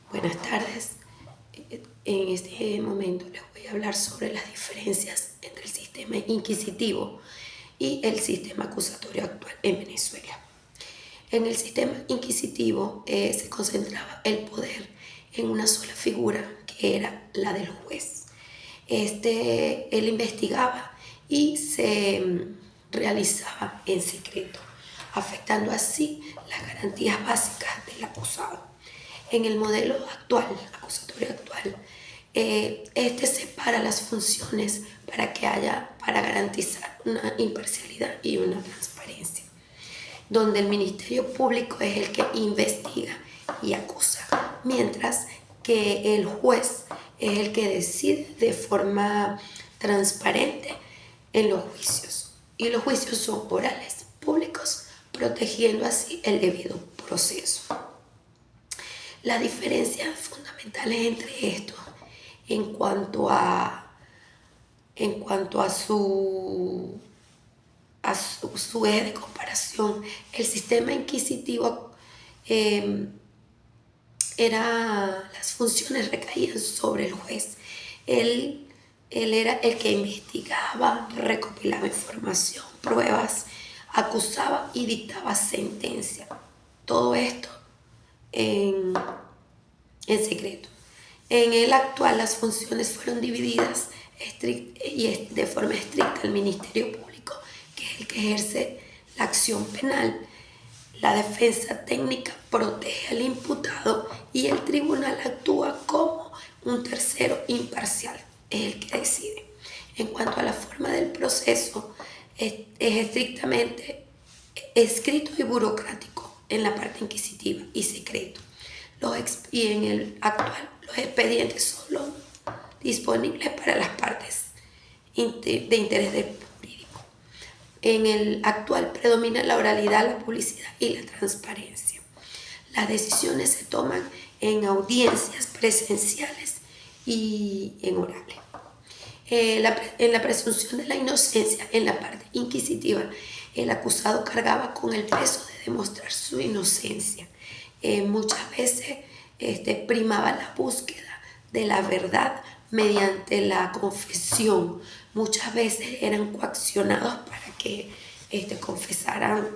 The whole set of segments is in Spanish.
Buenas tardes. En este momento les voy a hablar sobre las diferencias entre el sistema inquisitivo y el sistema acusatorio actual en Venezuela. En el sistema inquisitivo se concentraba el poder en una sola figura, que era la del juez. Él investigaba y se realizaba en secreto, afectando así las garantías básicas del acusado. En el modelo actual, acusatorio actual, separa las funciones para garantizar una imparcialidad y una transparencia, donde el Ministerio Público es el que investiga y acusa, mientras que el juez es el que decide de forma transparente en los juicios. Y los juicios son orales, públicos, protegiendo así el debido proceso. Las diferencias fundamentales entre estos en cuanto a su eje de comparación, el sistema inquisitivo las funciones recaían sobre el juez. Él era el que investigaba, recopilaba información, pruebas, acusaba y dictaba sentencia. Todo esto en secreto. En el actual las funciones fueron divididas y de forma estricta. El Ministerio Público, que es el que ejerce la acción penal, la defensa técnica protege al imputado y el tribunal actúa como un tercero imparcial, es el que decide. En cuanto a la forma del proceso, es estrictamente escrito y burocrático en la parte inquisitiva y secreto. Y en el actual, los expedientes son los disponibles para las partes de interés jurídico. En el actual predomina la oralidad, la publicidad y la transparencia. Las decisiones se toman en audiencias presenciales y en orales. En la presunción de la inocencia, en la parte inquisitiva, el acusado cargaba con el peso de demostrar su inocencia. Muchas veces primaba la búsqueda de la verdad mediante la confesión. Muchas veces eran coaccionados para que confesaran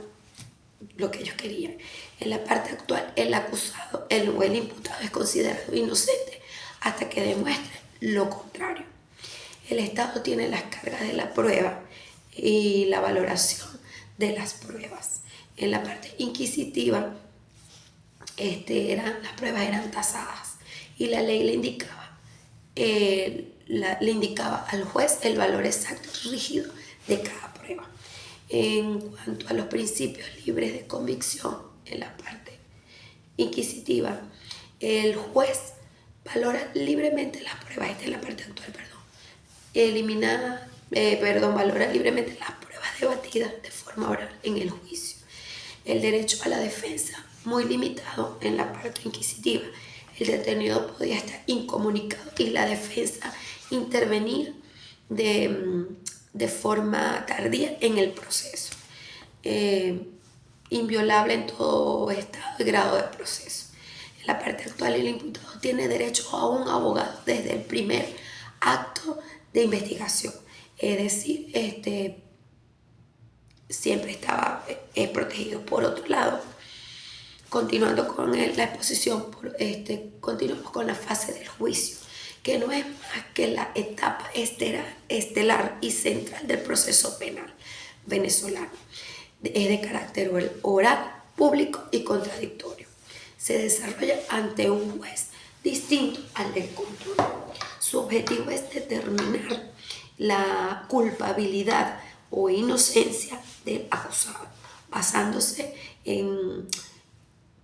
lo que ellos querían. En la parte actual, el acusado o el imputado es considerado inocente hasta que demuestre lo contrario. El Estado tiene las cargas de la prueba y la valoración de las pruebas. En la parte inquisitiva, las pruebas eran tasadas y la ley le indicaba al juez el valor exacto y rígido de cada prueba. En cuanto a los principios libres de convicción, en la parte inquisitiva, el juez valora libremente las pruebas, esta es la parte actual, valora libremente las pruebas debatidas de forma oral en el juicio. El derecho a la defensa, muy limitado en la parte inquisitiva. El detenido podía estar incomunicado y la defensa intervenir de forma tardía en el proceso. Inviolable en todo estado y grado de proceso. En la parte actual, el imputado tiene derecho a un abogado desde el primer acto de investigación. Es decir, siempre estaba protegido. Por otro lado, continuando con la exposición, continuamos con la fase del juicio, que no es más que la etapa estelar y central del proceso penal venezolano. Es de carácter oral, público y contradictorio. Se desarrolla ante un juez distinto al del control. Su objetivo es determinar la culpabilidad o inocencia del acusado, basándose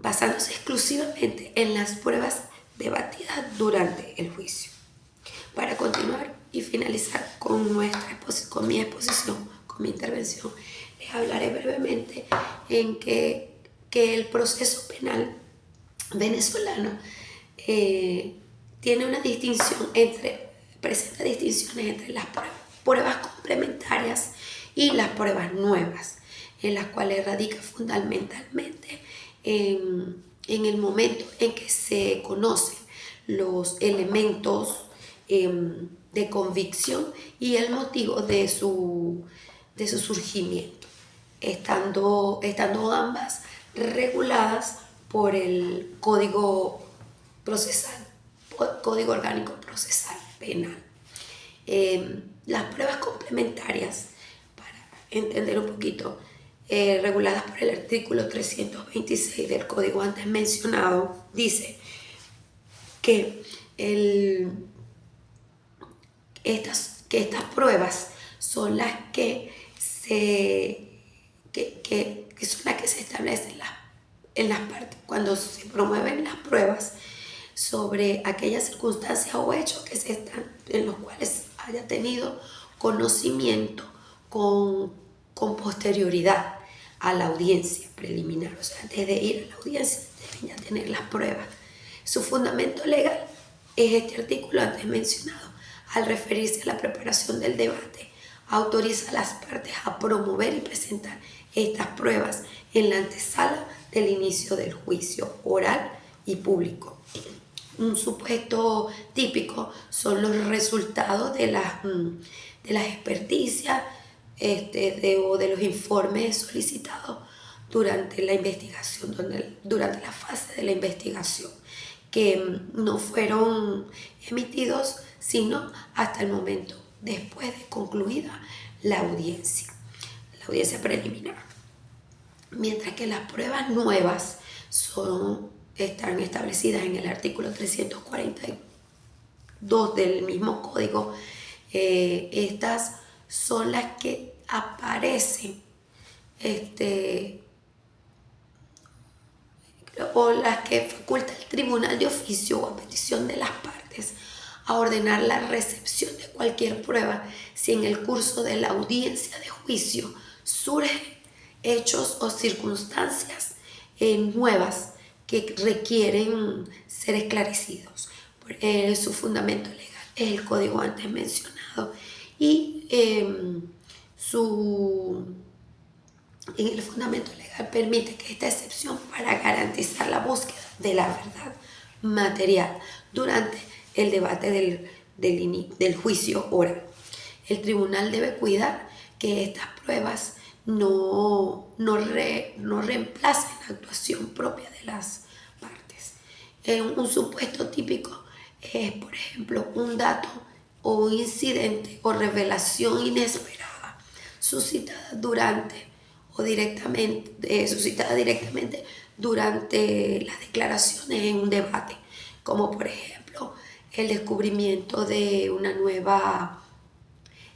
exclusivamente en las pruebas debatidas durante el juicio. Para continuar y finalizar con mi exposición, con mi intervención, les hablaré brevemente en que el proceso penal venezolano presenta distinciones entre las pruebas complementarias y las pruebas nuevas, en las cuales radica fundamentalmente en en el momento en que se conocen los elementos de convicción y el motivo de su surgimiento, estando ambas reguladas por el Código Orgánico Procesal Penal. Las pruebas complementarias, para entender un poquito, reguladas por el artículo 326 del código antes mencionado, dice que estas pruebas son las que son las que se establecen en las partes cuando se promueven las pruebas sobre aquellas circunstancias o hechos en los cuales haya tenido conocimiento con posterioridad a la audiencia preliminar. O sea, antes de ir a la audiencia deben ya tener las pruebas. Su fundamento legal es este artículo antes mencionado. Al referirse a la preparación del debate, autoriza a las partes a promover y presentar estas pruebas en la antesala del inicio del juicio oral y público. Un supuesto típico son los resultados de las experticias o de los informes solicitados durante la investigación, durante la fase de la investigación, que no fueron emitidos sino hasta el momento después de concluida la audiencia preliminar. Mientras que las pruebas nuevas están establecidas en el artículo 342 del mismo código. Estas son las que aparecen o las que faculta el tribunal de oficio o a petición de las partes a ordenar la recepción de cualquier prueba si en el curso de la audiencia de juicio surgen hechos o circunstancias nuevas que requieren ser esclarecidos. Su fundamento legal es el código antes mencionado y en el fundamento legal permite que esta excepción para garantizar la búsqueda de la verdad material durante el debate del juicio oral. El tribunal debe cuidar que estas pruebas no reemplacen la actuación propia de las partes. Un supuesto típico es, por ejemplo, un dato o un incidente o revelación inesperada suscitada directamente durante las declaraciones en un debate, como por ejemplo el descubrimiento de una nueva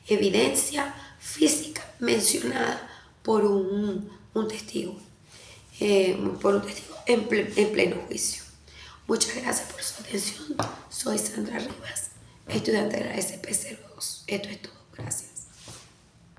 evidencia física mencionada por un testigo en pleno juicio. Muchas gracias por su atención. Soy Sandra Rivas, estudiante de la SPC02. Esto es todo. Gracias.